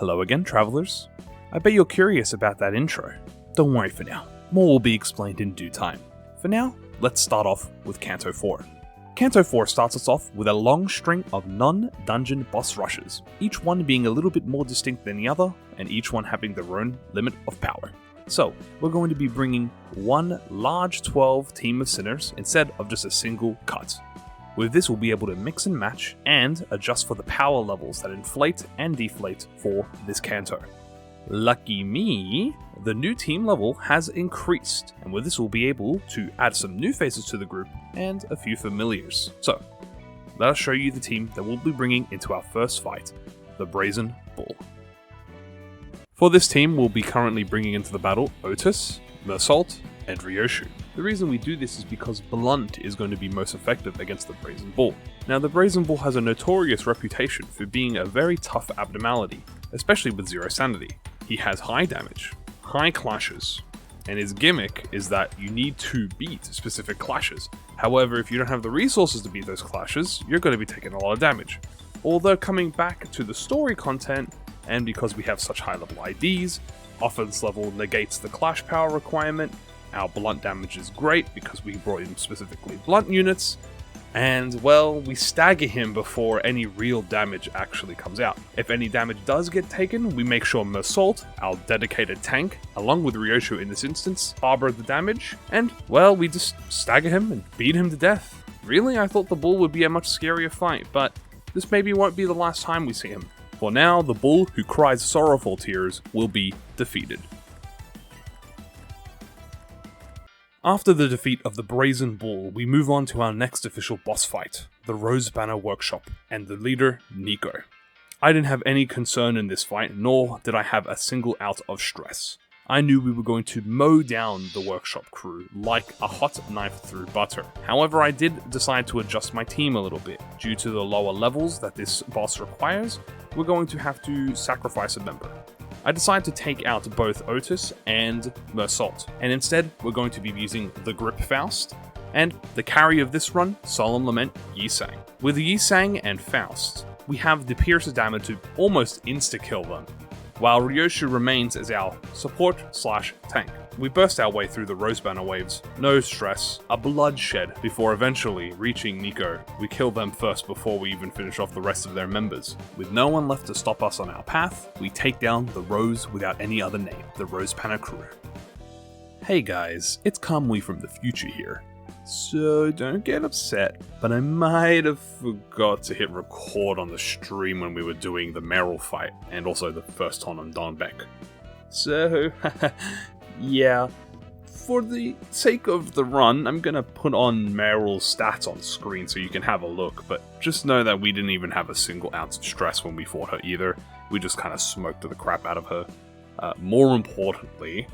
Hello again, travelers. I bet you're curious about that intro. Don't worry for now, more will be explained in due time. For now, let's start off with Canto 4. Canto 4 starts us off with a long string of non-dungeon boss rushes, each one being a little bit more distinct than the other, and each one having their own limit of power. So, we're going to be bringing one large 12 team of sinners instead of just a single cut. With this, we'll be able to mix and match and adjust for the power levels that inflate and deflate for this Canto. Lucky me, the new team level has increased, and with this we'll be able to add some new faces to the group and a few familiars. So, let us show you the team that we'll be bringing into our first fight, the Brazen Bull. For this team, we'll be currently bringing into the battle Otis, Mersault, and Ryoshu. The reason we do this is because Blunt is going to be most effective against the Brazen Bull. Now, the Brazen Bull has a notorious reputation for being a very tough abnormality, especially with 0 sanity. He has high damage, high clashes, and his gimmick is that you need to beat specific clashes. However, if you don't have the resources to beat those clashes, you're going to be taking a lot of damage. Although coming back to the story content, and because we have such high level IDs, offense level negates the clash power requirement, our blunt damage is great because we brought in specifically blunt units, and well, we stagger him before any real damage actually comes out. If any damage does get taken, we make sure Mersault, our dedicated tank, along with Ryoshu in this instance, harbor the damage, and well, we just stagger him and beat him to death. Really, I thought the bull would be a much scarier fight, but this maybe won't be the last time we see him. For now, the bull who cries sorrowful tears will be defeated. After the defeat of the Brazen Bull, we move on to our next official boss fight, the Rose Banner Workshop, and the leader, Nico. I didn't have any concern in this fight, nor did I have a single ounce of stress. I knew we were going to mow down the workshop crew like a hot knife through butter. However, I did decide to adjust my team a little bit. Due to the lower levels that this boss requires, we're going to have to sacrifice a member. I decided to take out both Otis and Mersault, and instead we're going to be using the Grip Faust, and the carry of this run, Solemn Lament Yisang. With Yisang and Faust, we have the piercer damage to almost insta-kill them, while Ryoshu remains as our support/tank. We burst our way through the Rose Banner waves, no stress, a bloodshed, before eventually reaching Nico. We kill them first before we even finish off the rest of their members. With no one left to stop us on our path, we take down the Rose without any other name, the Rose Banner crew. Hey guys, it's Kamui from the future here. So don't get upset, but I might have forgot to hit record on the stream when we were doing the Meryl fight, and also the first ton on Donbeck. So, yeah, for the sake of the run, I'm gonna put on Meryl's stats on screen so you can have a look, but just know that we didn't even have a single ounce of stress when we fought her either. We just kind of smoked the crap out of her. More importantly,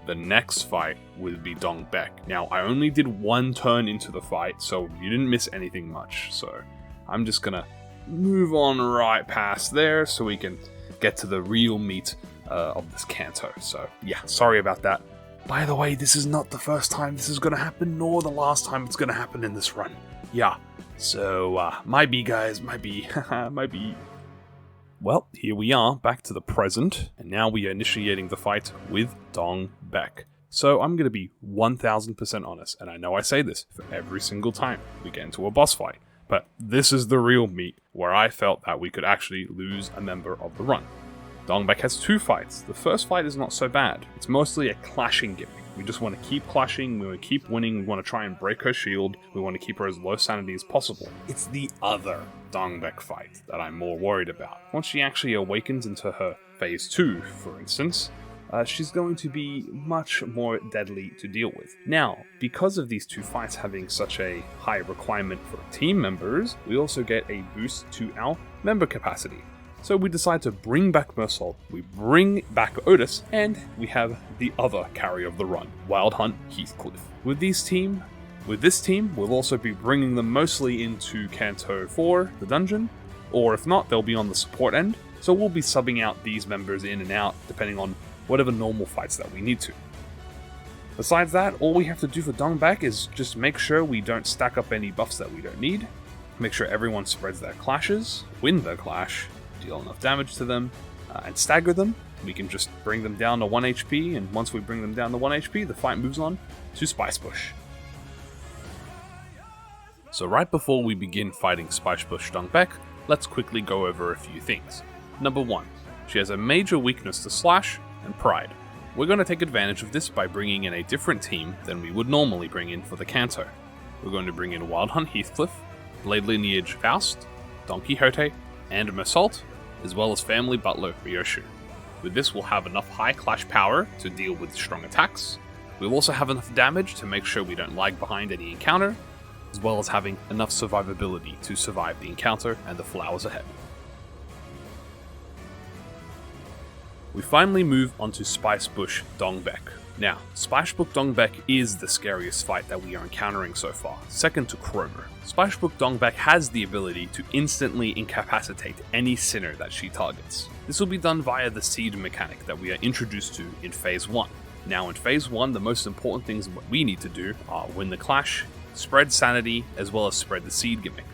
the next fight would be Donbeck. Now, I only did one turn into the fight, so you didn't miss anything much, so I'm just gonna move on right past there so we can get to the real meat of this Canto. So, yeah, sorry about that. By the way, this is not the first time this is gonna happen, nor the last time it's gonna happen in this run. Yeah, so, might be, guys, might be, might be. Well, here we are, back to the present, and now we are initiating the fight with Donbeck. So I'm going to be 1000% honest, and I know I say this for every single time we get into a boss fight, but this is the real meat, where I felt that we could actually lose a member of the run. Donbeck has 2 fights. The first fight is not so bad. It's mostly a clashing gimmick. We just want to keep clashing, we want to keep winning, we want to try and break her shield, we want to keep her as low sanity as possible. It's the other Donbeck fight that I'm more worried about. Once she actually awakens into her phase 2, for instance, she's going to be much more deadly to deal with. Now, because of these 2 fights having such a high requirement for team members, we also get a boost to our member capacity. So we decide to bring back Mersault, we bring back Otis, and we have the other carry of the run, Wild Hunt Heathcliff. With this team, we'll also be bringing them mostly into Canto 4, the dungeon, or if not, they'll be on the support end, so we'll be subbing out these members in and out, depending on whatever normal fights that we need to. Besides that, all we have to do for Donbeck is just make sure we don't stack up any buffs that we don't need, make sure everyone spreads their clashes, win their clash, deal enough damage to them, and stagger them. We can just bring them down to 1 HP, and once we bring them down to 1 HP, the fight moves on to Spice Bush. So right before we begin fighting Spice Bush Dongbaek, let's quickly go over a few things. Number 1, she has a major weakness to Slash and Pride. We're going to take advantage of this by bringing in a different team than we would normally bring in for the Canto. We're going to bring in Wild Hunt Heathcliff, Blade Lineage Faust, Don Quixote, and Mersault, as well as Family Butler Ryoshu. With this, we'll have enough high clash power to deal with strong attacks. We'll also have enough damage to make sure we don't lag behind any encounter, as well as having enough survivability to survive the encounter and the flowers ahead. We finally move on to Spice Bush Dongbaek. Now, Spice Bush Dongbaek is the scariest fight that we are encountering so far, second to Cromer. Spice Bush Dongbaek has the ability to instantly incapacitate any sinner that she targets. This will be done via the seed mechanic that we are introduced to in Phase 1. Now in Phase 1, the most important things what we need to do are win the clash, spread sanity, as well as spread the seed gimmick.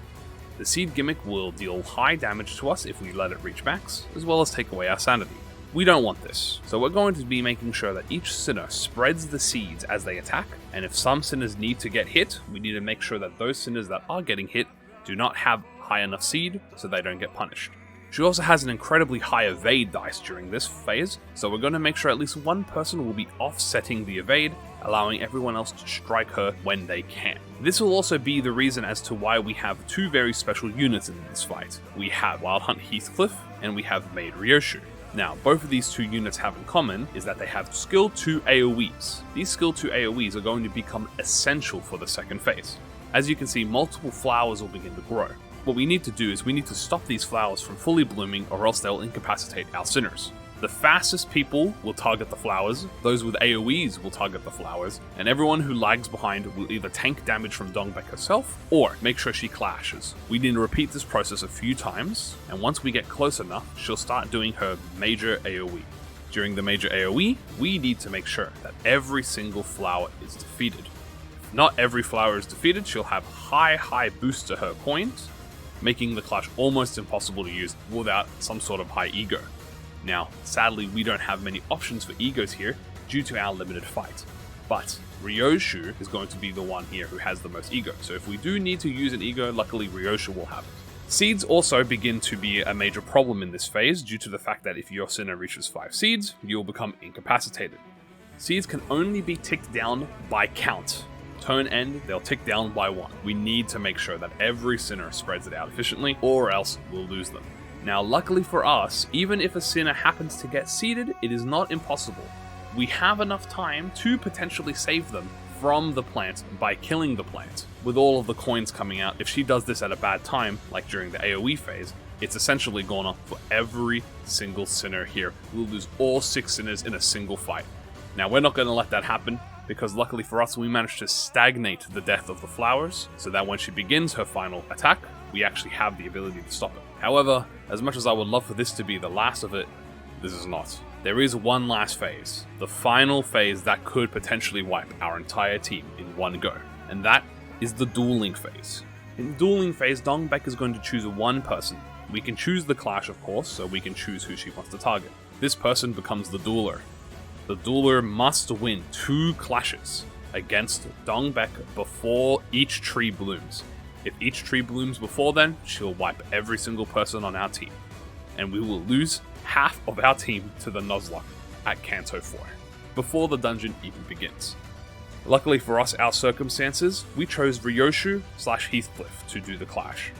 The seed gimmick will deal high damage to us if we let it reach max, as well as take away our sanity. We don't want this, so we're going to be making sure that each sinner spreads the seeds as they attack, and if some sinners need to get hit, we need to make sure that those sinners that are getting hit do not have high enough seed so they don't get punished. She also has an incredibly high evade dice during this phase, so we're going to make sure at least one person will be offsetting the evade, allowing everyone else to strike her when they can. This will also be the reason as to why we have two very special units in this fight. We have Wild Hunt Heathcliff, and we have Maid Ryoshu. Now, both of these two units have in common is that they have Skill 2 AoEs. These Skill 2 AoEs are going to become essential for the second phase. As you can see, multiple flowers will begin to grow. What we need to do is we need to stop these flowers from fully blooming, or else they'll incapacitate our sinners. The fastest people will target the flowers, those with AoEs will target the flowers, and everyone who lags behind will either tank damage from Dongbaek herself, or make sure she clashes. We need to repeat this process a few times, and once we get close enough, she'll start doing her major AoE. During the major AoE, we need to make sure that every single flower is defeated. If not every flower is defeated, she'll have high boost to her coins, making the clash almost impossible to use without some sort of high ego. Now, sadly, we don't have many options for egos here due to our limited fight, but Ryoshu is going to be the one here who has the most ego, so if we do need to use an ego, luckily Ryoshu will have it. Seeds also begin to be a major problem in this phase due to the fact that if your sinner reaches 5 seeds, you'll become incapacitated. Seeds can only be ticked down by count. Turn end, they'll tick down by 1. We need to make sure that every sinner spreads it out efficiently, or else we'll lose them. Now, luckily for us, even if a sinner happens to get seeded, it is not impossible. We have enough time to potentially save them from the plant by killing the plant. With all of the coins coming out, if she does this at a bad time, like during the AoE phase, it's essentially gone off for every single sinner here. We'll lose all 6 sinners in a single fight. Now, we're not going to let that happen, because luckily for us, we managed to stagnate the death of the flowers, so that when she begins her final attack, we actually have the ability to stop it. However, as much as I would love for this to be the last of it, this is not. There is one last phase, the final phase that could potentially wipe our entire team in one go, and that is the dueling phase. In the dueling phase, Dongbaek is going to choose one person. We can choose the clash, of course, so we can choose who she wants to target. This person becomes the dueler. The dueler must win 2 clashes against Dongbaek before each tree blooms. If each tree blooms before then, she'll wipe every single person on our team, and we will lose half of our team to the Nuzlocke at Canto 4, before the dungeon even begins. Luckily for us, our circumstances, we chose Ryoshu/Heathcliff to do the clash.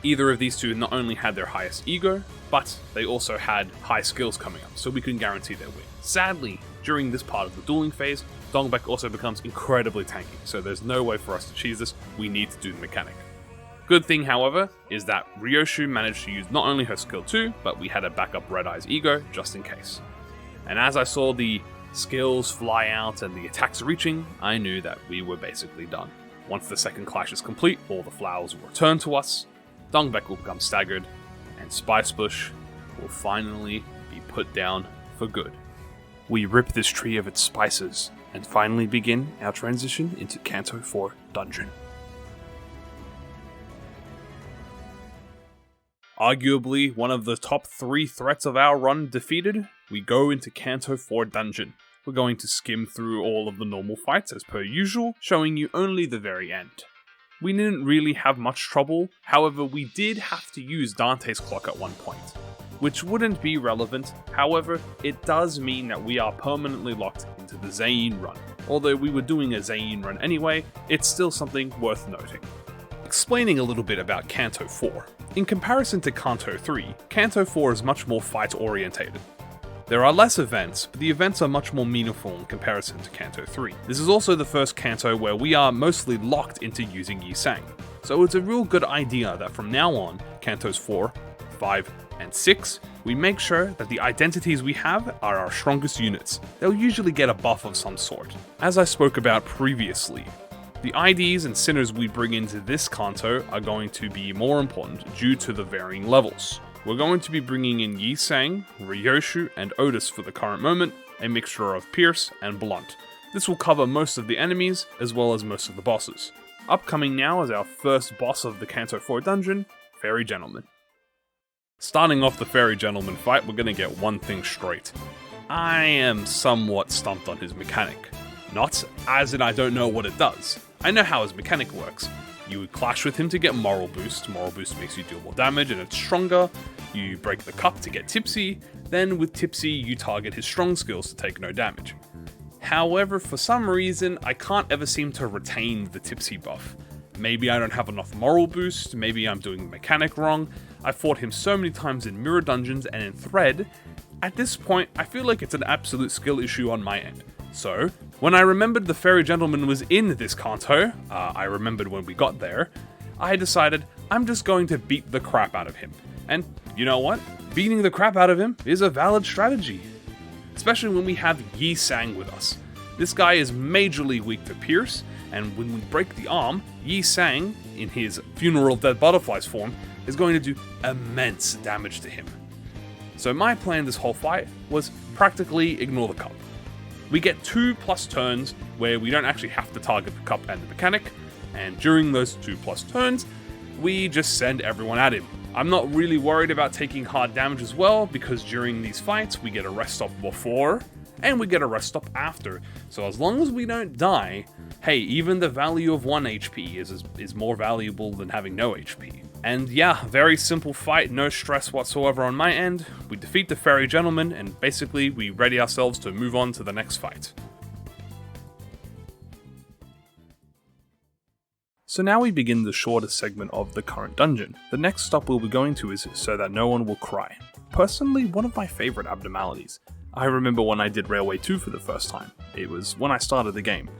Either of these two not only had their highest ego, but they also had high skills coming up, so we can guarantee their win. Sadly, during this part of the dueling phase, Dongbaek also becomes incredibly tanky, so there's no way for us to cheese this, we need to do the mechanic. Good thing, however, is that Ryoshu managed to use not only her skill 2, but we had a backup Red Eye's ego, just in case. And as I saw the skills fly out and the attacks reaching, I knew that we were basically done. Once the second clash is complete, all the flowers will return to us, Dongbaek will become staggered, and Spice Bush will finally be put down for good. We rip this tree of its spices, and finally begin our transition into Canto 4 Dungeon. Arguably one of the top 3 threats of our run defeated, we go into Canto 4 Dungeon. We're going to skim through all of the normal fights as per usual, showing you only the very end. We didn't really have much trouble, however we did have to use Dante's Clock at one point, which wouldn't be relevant, however it does mean that we are permanently locked into the Zain run. Although we were doing a Zain run anyway, it's still something worth noting. Explaining a little bit about Canto 4. In comparison to Canto 3, Canto 4 is much more fight orientated. There are less events, but the events are much more meaningful in comparison to Canto 3. This is also the first Canto where we are mostly locked into using Yi Sang, so it's a real good idea that from now on, Cantos 4, 5, and 6, we make sure that the identities we have are our strongest units. They'll usually get a buff of some sort. As I spoke about previously, the IDs and sinners we bring into this Canto are going to be more important due to the varying levels. We're going to be bringing in Yi Sang, Ryoshu, and Otis for the current moment, a mixture of Pierce and Blunt. This will cover most of the enemies, as well as most of the bosses. Upcoming now is our first boss of the Canto 4 dungeon, Fairy Gentleman. Starting off the Fairy Gentleman fight, we're going to get one thing straight. I am somewhat stumped on his mechanic. Not as in I don't know what it does. I know how his mechanic works. You would clash with him to get Moral Boost. Moral Boost makes you deal more damage and it's stronger. You break the cup to get Tipsy. Then with Tipsy, you target his strong skills to take no damage. However, for some reason, I can't ever seem to retain the Tipsy buff. Maybe I don't have enough Moral Boost, maybe I'm doing the mechanic wrong. I fought him so many times in Mirror Dungeons and in Thread. At this point, I feel like it's an absolute skill issue on my end. So, when I remembered the Fairy Gentleman was in this Canto, I remembered when we got there, I decided I'm just going to beat the crap out of him. And you know what? Beating the crap out of him is a valid strategy. Especially when we have Yi Sang with us. This guy is majorly weak to Pierce, and when we break the arm, Yi Sang, in his Funeral of Dead Butterflies form, is going to do immense damage to him. So my plan this whole fight was practically ignore the cup. We get 2+ turns where we don't actually have to target the cup and the mechanic, and during those 2+ turns, we just send everyone at him. I'm not really worried about taking hard damage as well, because during these fights we get a rest stop before, and we get a rest stop after. So as long as we don't die, hey, even the value of 1 HP is more valuable than having no HP. And yeah, very simple fight, no stress whatsoever on my end. We defeat the Fairy Gentleman, and basically we ready ourselves to move on to the next fight. So now we begin the shortest segment of the current dungeon. The next stop we'll be going to is So That No One Will Cry. Personally, one of my favourite abnormalities. I remember when I did Railway 2 for the first time. It was when I started the game.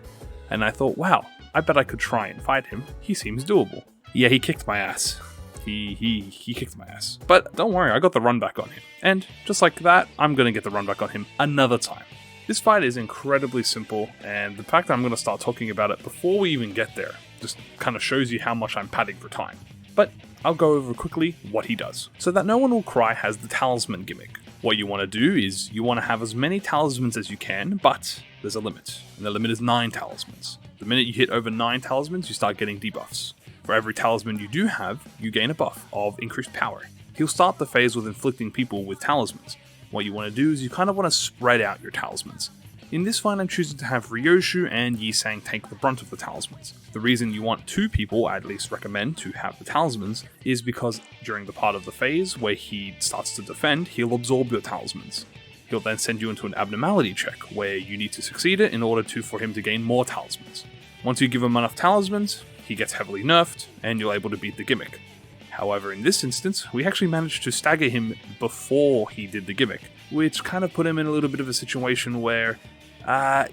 And I thought, wow, I bet I could try and fight him. He seems doable. Yeah, he kicked my ass. He kicked my ass. But don't worry, I got the run back on him. And just like that, I'm going to get the run back on him another time. This fight is incredibly simple, and the fact that I'm going to start talking about it before we even get there just kind of shows you how much I'm padding for time. But I'll go over quickly what he does. So That No One Will Cry has the talisman gimmick. What you want to do is you want to have as many talismans as you can, but there's a limit, and the limit is 9 talismans. The minute you hit over 9 talismans, you start getting debuffs. For every talisman you do have, you gain a buff of increased power. He'll start the phase with inflicting people with talismans. What you want to do is you kind of want to spread out your talismans. In this fight I'm choosing to have Ryoshu and Yi Sang take the brunt of the talismans. The reason you want 2 people, I at least recommend, to have the talismans is because during the part of the phase where he starts to defend, he'll absorb your talismans. He'll then send you into an abnormality check where you need to succeed it in order for him to gain more talismans. Once you give him enough talismans, he gets heavily nerfed, and you're able to beat the gimmick. However, in this instance, we actually managed to stagger him before he did the gimmick, which kind of put him in a little bit of a situation where,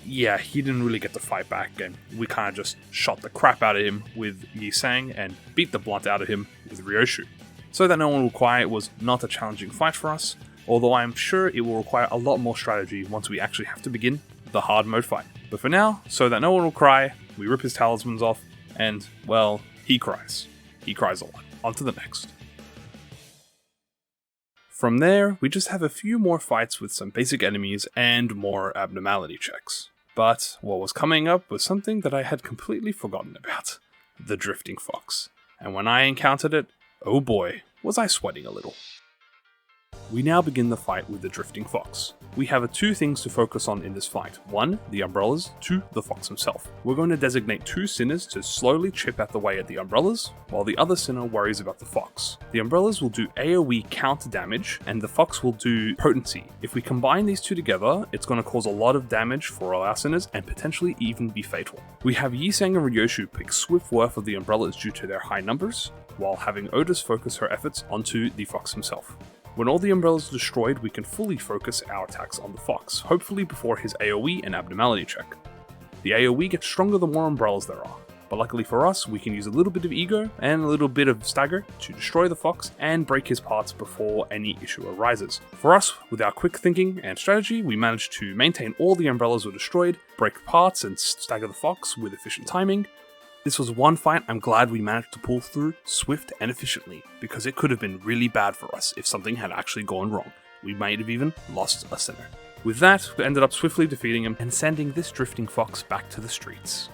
he didn't really get to fight back, and we kind of just shot the crap out of him with Yi Sang and beat the blunt out of him with Ryoshu. So That No One Will Cry was not a challenging fight for us, although I'm sure it will require a lot more strategy once we actually have to begin the hard mode fight. But for now, So That No One Will Cry, we rip his talismans off, and, well, he cries. He cries a lot. On to the next. From there, we just have a few more fights with some basic enemies and more abnormality checks. But what was coming up was something that I had completely forgotten about. The Drifting Fox. And when I encountered it, oh boy, was I sweating a little. We now begin the fight with the Drifting Fox. We have two things to focus on in this fight. 1, the umbrellas, 2, the fox himself. We're going to designate 2 sinners to slowly chip out the way at the umbrellas, while the other sinner worries about the fox. The umbrellas will do AoE counter damage, and the fox will do potency. If we combine these two together, it's going to cause a lot of damage for all our sinners, and potentially even be fatal. We have Yisang and Ryoshu pick swift worth of the umbrellas due to their high numbers, while having Otis focus her efforts onto the fox himself. When all the umbrellas are destroyed, we can fully focus our attacks on the fox, hopefully before his AoE and abnormality check. The AoE gets stronger the more umbrellas there are, but luckily for us, we can use a little bit of ego and a little bit of stagger to destroy the fox and break his parts before any issue arises. For us, with our quick thinking and strategy, we managed to maintain all the umbrellas were destroyed, break parts and stagger the fox with efficient timing. This was one fight I'm glad we managed to pull through swift and efficiently, because it could have been really bad for us if something had actually gone wrong. We might have even lost a sinner. With that, we ended up swiftly defeating him and sending this Drifting Fox back to the streets.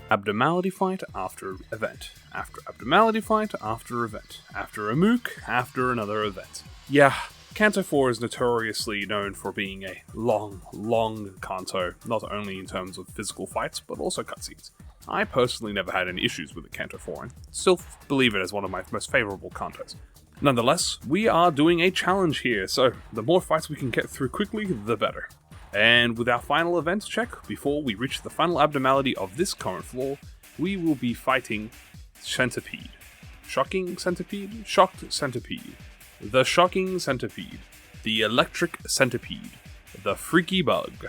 Abnormality fight after event. After abnormality fight after event. After a mook, after another event. Yeah, Canto 4 is notoriously known for being a long Canto, not only in terms of physical fights, but also cutscenes. I personally never had any issues with the Canto 4 and still believe it as one of my most favourable Cantos. Nonetheless, we are doing a challenge here, so the more fights we can get through quickly, the better. And with our final event check, before we reach the final abnormality of this current floor, we will be fighting Centipede. Shocking Centipede? Shocked Centipede. The Shocking Centipede. The Electric Centipede. The Freaky Bug.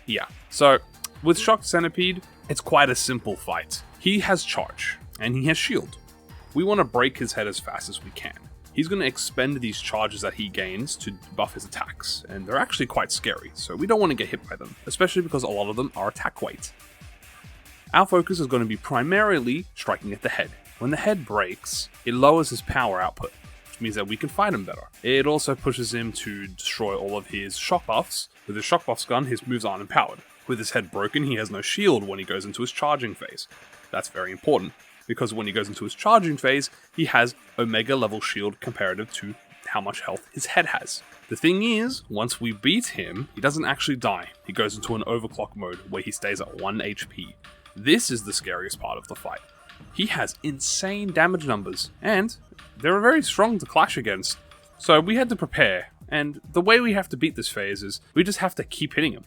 Yeah, so with Shocked Centipede, it's quite a simple fight. He has charge, and he has shield. We want to break his head as fast as we can. He's going to expend these charges that he gains to buff his attacks, and they're actually quite scary, so we don't want to get hit by them, especially because a lot of them are attack weight. Our focus is going to be primarily striking at the head. When the head breaks, it lowers his power output, which means that we can fight him better. It also pushes him to destroy all of his shock buffs. With his shock buffs gone, his moves aren't empowered. With his head broken, he has no shield when he goes into his charging phase. That's very important, because when he goes into his charging phase, he has Omega level shield comparative to how much health his head has. The thing is, once we beat him, he doesn't actually die. He goes into an overclock mode where he stays at 1 HP. This is the scariest part of the fight. He has insane damage numbers, and they're very strong to clash against. So we had to prepare, and the way we have to beat this phase is we just have to keep hitting him.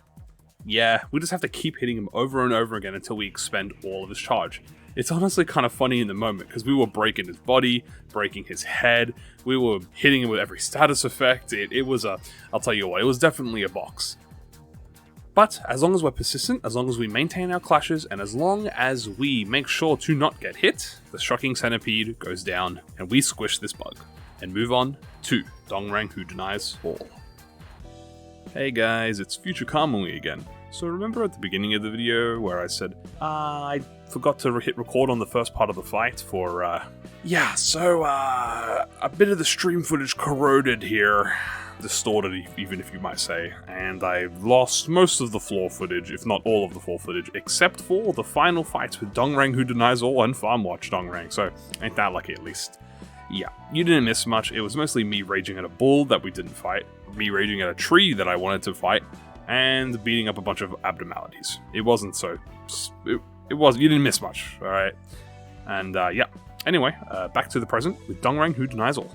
Yeah, we just have to keep hitting him over and over again until we expend all of his charge. It's honestly kind of funny in the moment, because we were breaking his body, breaking his head, we were hitting him with every status effect. I'll tell you what, it was definitely a box. But as long as we're persistent, as long as we maintain our clashes, and as long as we make sure to not get hit, the Shocking Centipede goes down, and we squish this bug, and move on to Dongrang Who Denies All. Hey guys, it's Future Kamui again. So remember at the beginning of the video where I said, I forgot to hit record on the first part of the fight for, a bit of the stream footage corroded here. Distorted, even if you might say, and I lost most of the floor footage, if not all of the floor footage, except for the final fights with Dongrang Who Denies All and Farmwatch Dongrang, so ain't that lucky at least. Yeah, you didn't miss much. It was mostly me raging at a bull that we didn't fight, me raging at a tree that I wanted to fight, and beating up a bunch of abnormalities. It wasn't so... you didn't miss much, alright? And, yeah. Anyway, back to the present with Dongrang Who Denies All.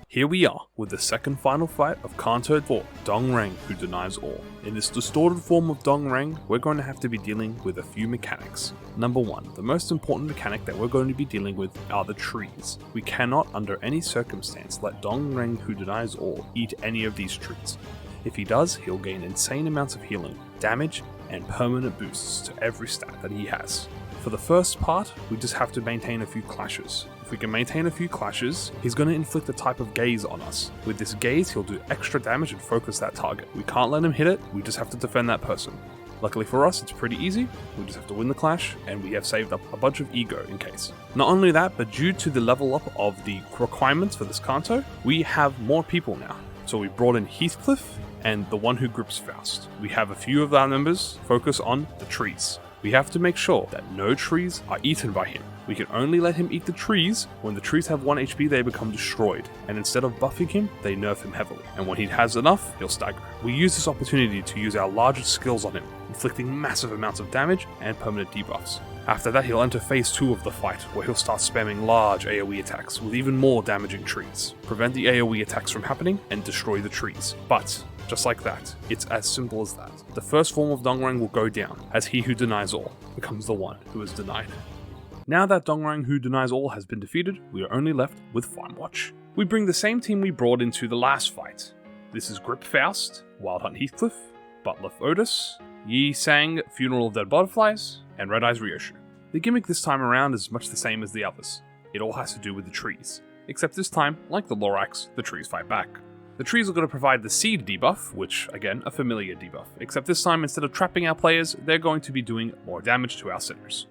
Here we are, with the second final fight of Canto 4, Dongrang Who Denies All. In this distorted form of Dongrang, we're going to have to be dealing with a few mechanics. Number 1, the most important mechanic that we're going to be dealing with are the trees. We cannot, under any circumstance, let Dongrang Who Denies All eat any of these trees. If he does, he'll gain insane amounts of healing, damage, and permanent boosts to every stat that he has. For the first part, we just have to maintain a few clashes. If we can maintain a few clashes, he's going to inflict a type of gaze on us. With this gaze, he'll do extra damage and focus that target. We can't let him hit it, we just have to defend that person. Luckily for us, it's pretty easy. We just have to win the clash, and we have saved up a bunch of ego in case. Not only that, but due to the level up of the requirements for this Canto, we have more people now. So we brought in Heathcliff and the one who grips Faust. We have a few of our members focus on the trees. We have to make sure that no trees are eaten by him. We can only let him eat the trees. When the trees have 1 HP, they become destroyed, and instead of buffing him, they nerf him heavily. And when he has enough, he'll stagger. We use this opportunity to use our largest skills on him, inflicting massive amounts of damage and permanent debuffs. After that, he'll enter phase 2 of the fight, where he'll start spamming large AoE attacks with even more damaging trees. Prevent the AoE attacks from happening, and destroy the trees. But just like that, it's as simple as that. The first form of Dongrang will go down, as he who denies all becomes the one who is denied. Now that Dongrang who denies all has been defeated, we are only left with Farm Watch. We bring the same team we brought into the last fight. This is Grip Faust, Wild Hunt Heathcliff, Butler Otis, Yi Sang Funeral of Dead Butterflies, and Red Eyes Ryoshu. The gimmick this time around is much the same as the others. It all has to do with the trees. Except this time, like the Lorax, the trees fight back. The trees are going to provide the seed debuff, which, again, a familiar debuff. Except this time, instead of trapping our players, they're going to be doing more damage to our sinners.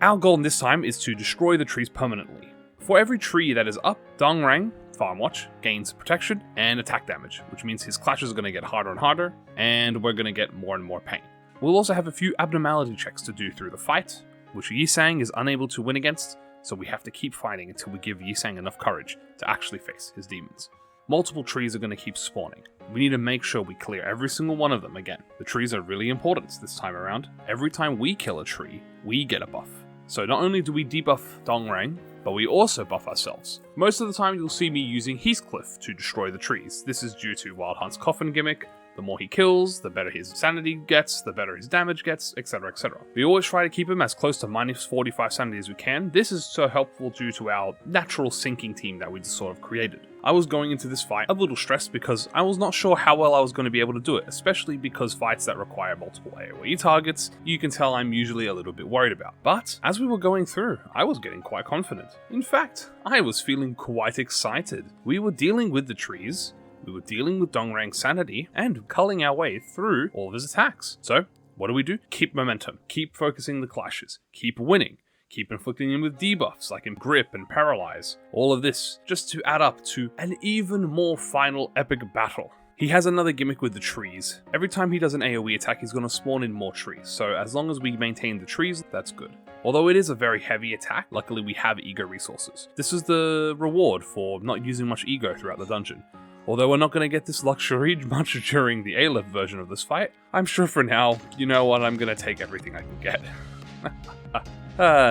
Our goal this time is to destroy the trees permanently. For every tree that is up, Dongrang, Farm Watch, gains protection and attack damage, which means his clashes are going to get harder and harder, and we're going to get more and more pain. We'll also have a few abnormality checks to do through the fight, which Yisang is unable to win against, so we have to keep fighting until we give Yisang enough courage to actually face his demons. Multiple trees are going to keep spawning. We need to make sure we clear every single one of them again. The trees are really important this time around. Every time we kill a tree, we get a buff. So not only do we debuff Dongrang, but we also buff ourselves. Most of the time you'll see me using Heathcliff to destroy the trees. This is due to Wild Hunt's Coffin gimmick. The more he kills, the better his sanity gets, the better his damage gets, etc, etc. We always try to keep him as close to minus 45 sanity as we can. This is so helpful due to our natural sinking team that we just sort of created. I was going into this fight a little stressed because I was not sure how well I was going to be able to do it, especially because fights that require multiple AoE targets, you can tell I'm usually a little bit worried about. But as we were going through, I was getting quite confident. In fact, I was feeling quite excited. We were dealing with the trees, we were dealing with Dongrang's sanity, and culling our way through all of his attacks. So, what do? Keep momentum, keep focusing the clashes, keep winning, keep inflicting him with debuffs like in Grip and Paralyze. All of this just to add up to an even more final epic battle. He has another gimmick with the trees. Every time he does an AoE attack, he's going to spawn in more trees, so as long as we maintain the trees, that's good. Although it is a very heavy attack, luckily we have ego resources. This is the reward for not using much ego throughout the dungeon. Although we're not going to get this luxury much during the A-Lev version of this fight, I'm sure for now, you know what, I'm going to take everything I can get.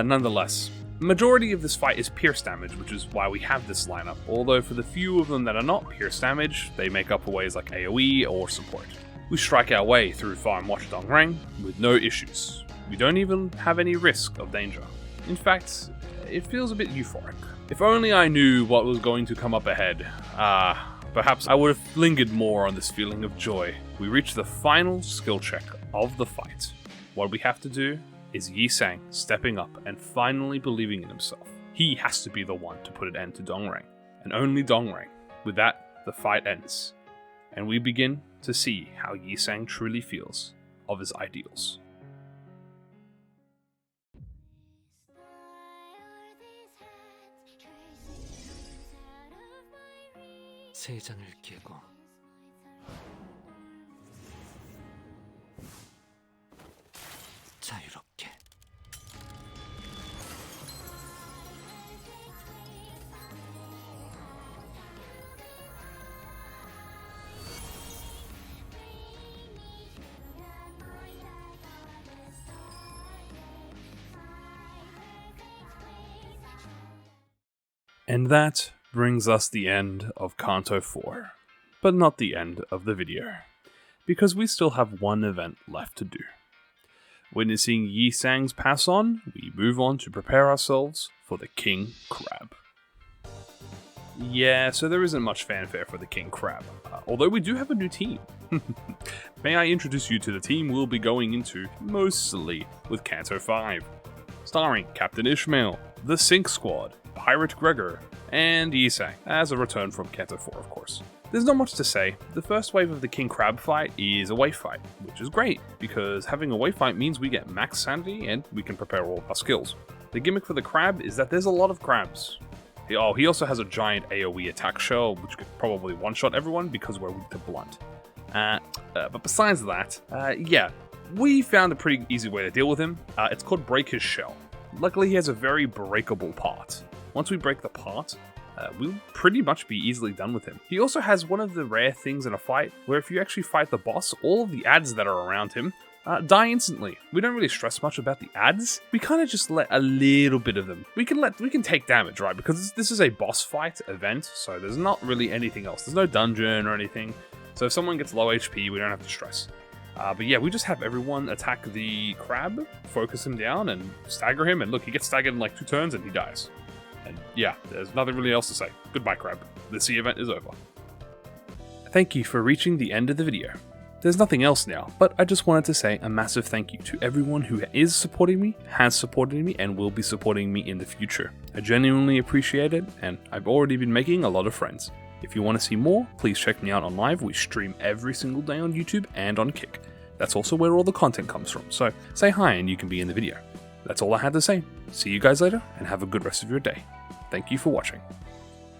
Nonetheless, the majority of this fight is pierce damage, which is why we have this lineup, although for the few of them that are not pierce damage, they make up for ways like AoE or support. We strike our way through Farm Watch Dongrang with no issues. We don't even have any risk of danger. In fact, it feels a bit euphoric. If only I knew what was going to come up ahead. Perhaps I would have lingered more on this feeling of joy. We reach the final skill check of the fight. What we have to do is Yisang stepping up and finally believing in himself. He has to be the one to put an end to Dongrang, and only Dongrang. With that, the fight ends, and we begin to see how Yisang truly feels of his ideals. 세 장을 깨고 자유롭게 And that brings us the end of Canto 4, but not the end of the video, because we still have one event left to do. Witnessing Yisang's pass on, we move on to prepare ourselves for the King Crab. Yeah, so there isn't much fanfare for the King Crab, although we do have a new team. May I introduce you to the team we'll be going into mostly with Canto 5, starring Captain Ishmael, the Sync Squad, Pirate Gregor, and Yisang, as a return from Canto 4 of course. There's not much to say. The first wave of the King Crab fight is a wave fight, which is great, because having a wave fight means we get max sanity and we can prepare all of our skills. The gimmick for the crab is that there's a lot of crabs. He also has a giant AoE attack shell, which could probably one-shot everyone because we're weak to blunt. But besides that, yeah, we found a pretty easy way to deal with him. It's called Break His Shell. Luckily, he has a very breakable part. Once we break the part, we'll pretty much be easily done with him. He also has one of the rare things in a fight where if you actually fight the boss, all of the ads that are around him die instantly. We don't really stress much about the ads. We kind of just let a little bit of them. We can take damage, right? Because this is a boss fight event, so there's not really anything else. There's no dungeon or anything. So if someone gets low HP, we don't have to stress. But yeah, we just have everyone attack the crab, focus him down, and stagger him. And look, he gets staggered in like 2 turns and he dies. And yeah, there's nothing really else to say. Goodbye, crab. The sea event is over. Thank you for reaching the end of the video. There's nothing else now, but I just wanted to say a massive thank you to everyone who is supporting me, has supported me, and will be supporting me in the future. I genuinely appreciate it, and I've already been making a lot of friends. If you want to see more, please check me out on live. We stream every single day on YouTube and on Kick. That's also where all the content comes from, so say hi and you can be in the video. That's all I had to say. See you guys later, and have a good rest of your day. Thank you for watching.